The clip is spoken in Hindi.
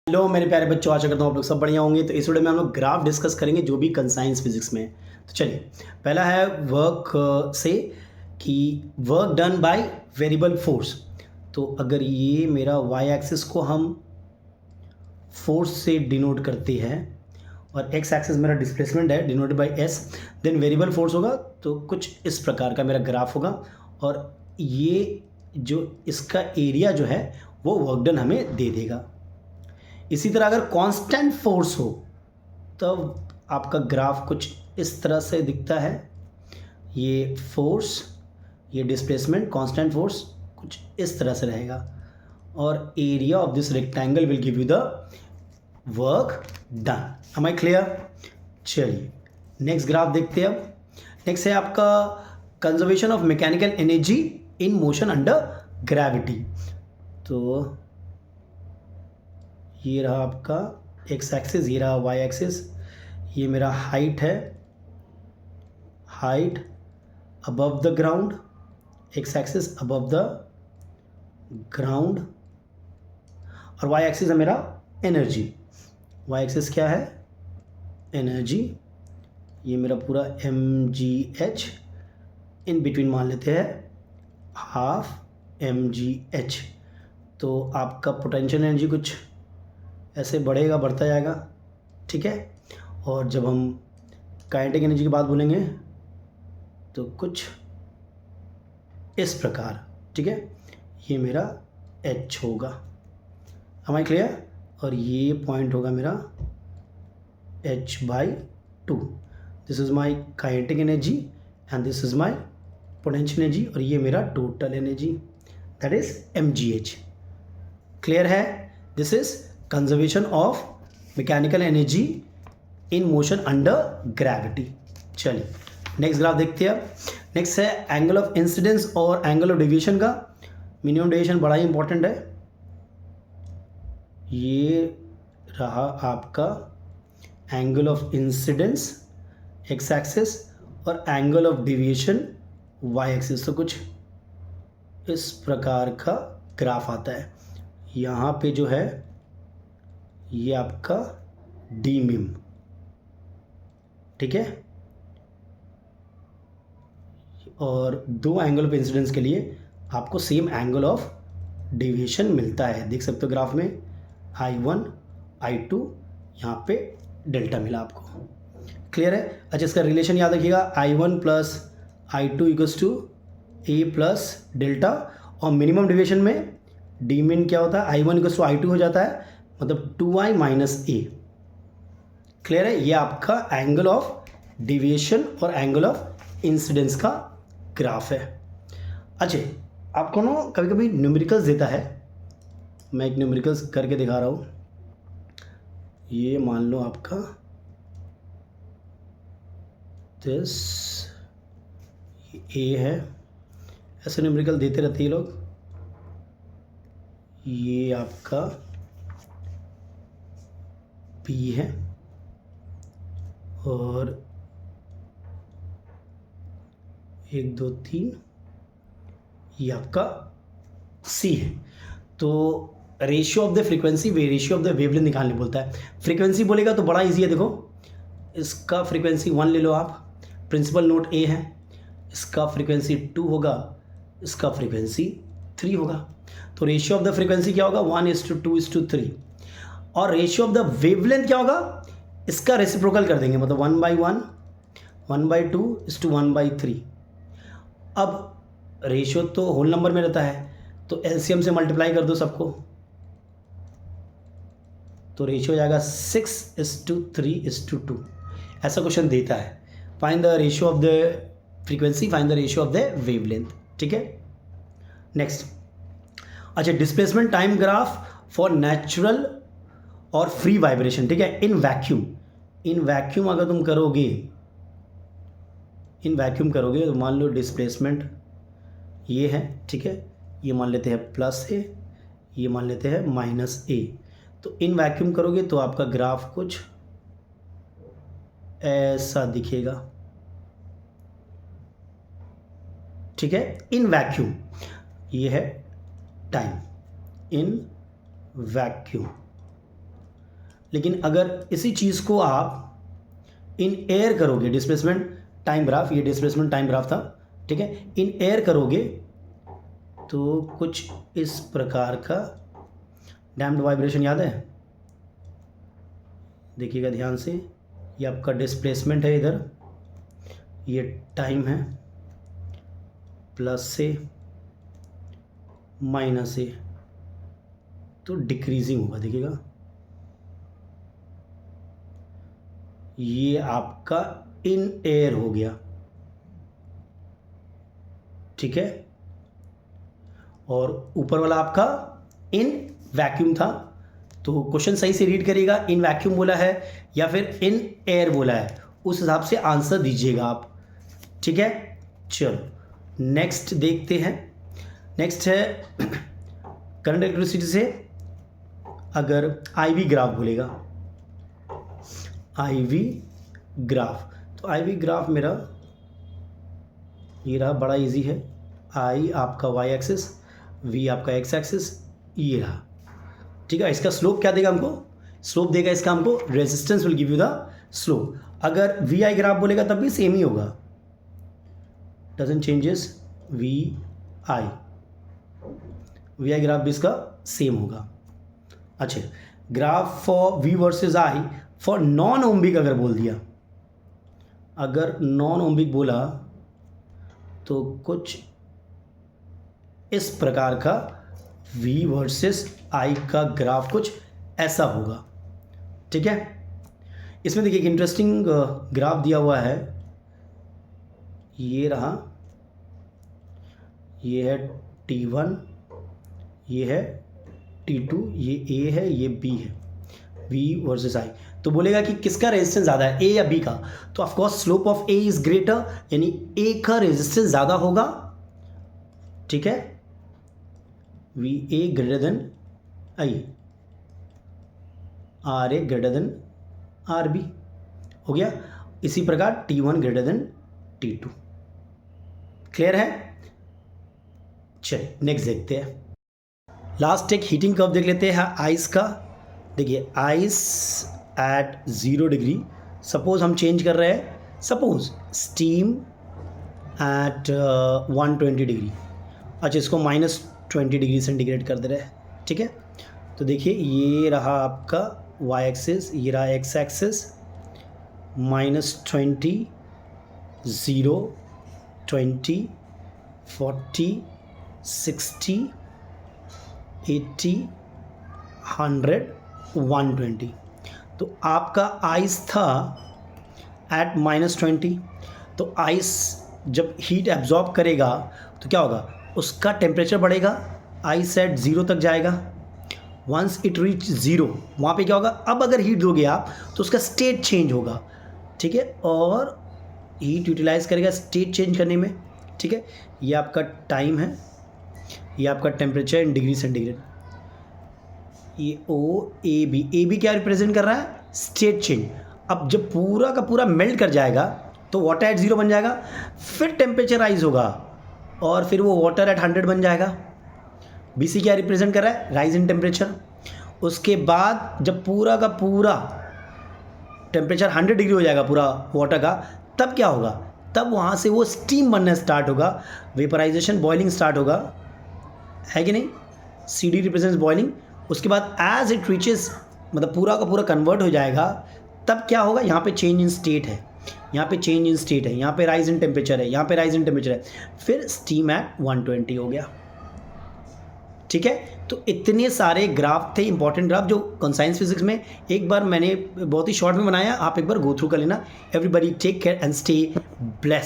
हेलो मेरे प्यारे बच्चों, आशा करता हूँ आप लोग सब बढ़िया होंगे। तो इस वीडियो में हम लोग ग्राफ डिस्कस करेंगे जो भी कंसाइंस फिजिक्स में है। तो चलिए, पहला है वर्क से कि work done by variable force. तो अगर ये मेरा वाई एक्सिस को हम फोर्स से डिनोट करते हैं और एक्स एक्सिस मेरा डिस्प्लेसमेंट है denoted by S, then variable force होगा। तो कुछ इस प्रकार का मेरा ग्राफ होगा और ये जो इसका एरिया जो है वो वर्क डन हमें दे देगा। इसी तरह अगर कांस्टेंट फोर्स हो तब आपका ग्राफ कुछ इस तरह से दिखता है। ये फोर्स, ये डिस्प्लेसमेंट, कांस्टेंट फोर्स कुछ इस तरह से रहेगा और area of this rectangle will give you the work done. Am I clear? चलिए नेक्स्ट ग्राफ देखते हैं। अब नेक्स्ट है आपका conservation of mechanical energy in motion under gravity. तो ये रहा आपका एक्स एक्सिस, ये रहा वाई एक्सिस, ये मेरा हाइट है, height above the ground, x axis above the ground, और वाई एक्सिस है मेरा एनर्जी। वाई एक्सिस क्या है? एनर्जी। ये मेरा पूरा mgh, इन बिटवीन मान लेते हैं हाफ mgh। तो आपका पोटेंशियल एनर्जी कुछ ऐसे बढ़ेगा, बढ़ता जाएगा, ठीक है। और जब हम काइनेटिक एनर्जी की बात बोलेंगे तो कुछ इस प्रकार, ठीक है। ये मेरा h होगा, हमारी क्लियर। और ये पॉइंट होगा मेरा h/2। This is my kinetic energy and this is my potential energy, और ये मेरा total energy that is mgh। Clear है? This is conservation of mechanical energy in motion under gravity. चलिए नेक्स्ट ग्राफ देखते हैं। नेक्स्ट है एंगल ऑफ इंसिडेंस और एंगल ऑफ डेविएशन का। मिनिमम डेविएशन बड़ा ही इंपॉर्टेंट है। ये रहा आपका angle of incidence X axis और angle of deviation Y axis. तो कुछ इस प्रकार का ग्राफ आता है। यहाँ पे जो है ये आपका डी मिम, ठीक है। और दो एंगल ऑफ इंसिडेंस के लिए आपको सेम एंगल ऑफ डेविएशन मिलता है। देख सकते हो ग्राफ में I1 I2, यहाँ पे डेल्टा मिला आपको। क्लियर है? अच्छा, इसका रिलेशन याद रखिएगा, I1 plus I2 equals to A plus delta. और मिनिमम डेविएशन में डी मिन क्या होता है? I1 इक्वल्स टू I2 हो जाता है, मतलब 2I माइनस A। क्लियर है? ये आपका एंगल ऑफ डेविएशन और एंगल ऑफ इंसिडेंस का ग्राफ है। अच्छा, आपको ना कभी कभी न्यूमेरिकल्स देता है, मैं एक न्यूमेरिकल्स करके दिखा रहा हूँ। ये मान लो आपका दिस ए है, ऐसे न्यूमेरिकल देते रहते हैं लोग। ये आपका बी है और 1 2 3 ये आपका सी है। तो ratio of the frequency, ratio of the wavelength निकालने बोलता है। फ्रीक्वेंसी बोलेगा तो बड़ा इजी है। देखो, इसका फ्रीक्वेंसी 1 ले लो आप, प्रिंसिपल नोट ए है। इसका फ्रीक्वेंसी 2 होगा, इसका फ्रीक्वेंसी 3 होगा। तो रेशियो ऑफ द फ्रीक्वेंसी क्या होगा? 1:2:3। और रेशियो ऑफ द वेवलेंथ क्या होगा? इसका रेसिप्रोकल कर देंगे, मतलब 1/1, 1/2:1/3। अब रेशियो तो होल नंबर में रहता है, तो एलसीएम से मल्टीप्लाई कर दो सबको, तो रेशियो हो जाएगा 6:3:2। ऐसा क्वेश्चन देता है, find the ratio of the frequency, find the ratio of the wavelength, ठीक है। नेक्स्ट, अच्छा, displacement time graph for natural और फ्री वाइब्रेशन, ठीक है, इन वैक्यूम। इन वैक्यूम अगर तुम करोगे, इन वैक्यूम करोगे तो मान लो डिस्प्लेसमेंट ये है, ठीक है, ये मान लेते हैं प्लस ए, ये मान लेते हैं माइनस ए। तो इन वैक्यूम करोगे तो आपका ग्राफ कुछ ऐसा दिखेगा, ठीक है। इन वैक्यूम ये है टाइम इन वैक्यूम, लेकिन अगर इसी चीज़ को आप इन एयर करोगे, डिस्प्लेसमेंट टाइम ग्राफ, ये डिस्प्लेसमेंट टाइम ग्राफ था, ठीक है, इन एयर करोगे तो कुछ इस प्रकार का डैम्प्ड वाइब्रेशन याद है, देखिएगा ध्यान से, ये आपका डिस्प्लेसमेंट है, इधर ये टाइम है, प्लस से माइनस से, तो डिक्रीजिंग होगा, देखिएगा ये आपका इन एयर हो गया, ठीक है, और ऊपर वाला आपका इन वैक्यूम था। तो क्वेश्चन सही से रीड करिएगा, इन वैक्यूम बोला है या फिर इन एयर बोला है, उस हिसाब से आंसर दीजिएगा आप, ठीक है। चलो नेक्स्ट देखते हैं। नेक्स्ट है करंट इलेक्ट्रिसिटी से अगर आईवी ग्राफ बोलेगा, आईवी ग्राफ, तो आईवी ग्राफ मेरा ये रहा, बड़ा इजी है, आई आपका वाई एक्सिस, वी आपका एक्स एक्सिस, ये रहा, ठीक है। इसका स्लोप क्या देगा हमको, स्लोप देगा इसका हमको resistance will give you the slope. अगर वी आई ग्राफ बोलेगा तब भी सेम ही होगा, doesn't changes, V I graph भी इसका सेम होगा। अच्छा, graph for V versus I for non ohmic अगर बोल दिया, अगर नॉन ओम्बिक बोला तो कुछ इस प्रकार का V वर्सेस I का ग्राफ कुछ ऐसा होगा, ठीक है। इसमें देखिए एक इंटरेस्टिंग ग्राफ दिया हुआ है, ये रहा, ये है T1, ये है T2, ये A है, ये B है, V वर्सेस I। तो बोलेगा कि किसका रेजिस्टेंस ज़्यादा है, A या B का, तो of course slope of A is greater, यानी A का रेजिस्टेंस ज़्यादा होगा, ठीक है, V A greater than I, R A greater than R B, हो गया। इसी प्रकार T1 greater than T2, clear है। चलिए नेक्स्ट देखते हैं, लास्ट एक हीटिंग कर्व देख लेते हैं आइस का। देखिए आइस एट 0 डिग्री, सपोज हम चेंज कर रहे हैं, सपोज स्टीम एट 120 डिग्री, अच्छा इसको -20 डिग्री सेंटीग्रेड कर दे रहे हैं, ठीक है। तो देखिए ये रहा आपका y एक्सिस, ये रहा x एक्सिस, -20, 0, 20, 40, 60, 80, 100, 120। तो आपका आइस था एट -20, तो आइस जब हीट एब्जॉर्ब करेगा तो क्या होगा, उसका टेम्परेचर बढ़ेगा, आइस एट 0 तक जाएगा, वंस इट रीच 0 वहाँ पे क्या होगा, अब अगर हीट दोगे आप तो उसका स्टेट चेंज होगा, ठीक है, और हीट यूटिलाइज करेगा स्टेट चेंज करने में, ठीक है। ये आपका टाइम है, ये आपका टेम्परेचर इन डिग्री सेंटीग्रेड, ये ओ ए बी क्या रिप्रेजेंट कर रहा है, स्टेट चेंज। अब जब पूरा का पूरा मेल्ट कर जाएगा तो वाटर एट 0 बन जाएगा, फिर टेम्परेचर राइज होगा और फिर वो वाटर एट 100 बन जाएगा। बी सी क्या रिप्रेजेंट कर रहा है, राइज इन टेम्परेचर। उसके बाद जब पूरा का पूरा टेम्परेचर 100 डिग्री हो जाएगा पूरा वाटर का, तब क्या होगा, तब वहाँ से वो स्टीम बनना स्टार्ट होगा, वेपराइजेशन बॉइलिंग स्टार्ट होगा, है कि नहीं, सी डी रिप्रेजेंट्स बॉइलिंग। उसके बाद एज इट रीचेस, मतलब पूरा का पूरा कन्वर्ट हो जाएगा, तब क्या होगा, यहाँ पे चेंज इन स्टेट है, यहाँ पे चेंज इन स्टेट है, यहाँ पे राइज इन टेम्परेचर है, यहाँ पे राइज इन टेम्परेचर है, फिर स्टीम एट 120 हो गया, ठीक है। तो इतने सारे ग्राफ थे, इंपॉर्टेंट ग्राफ, जो साइंस फिजिक्स में एक बार मैंने बहुत ही शॉर्ट में बनाया, आप एक बार गो थ्रू कर लेना। Everybody take care and stay blessed.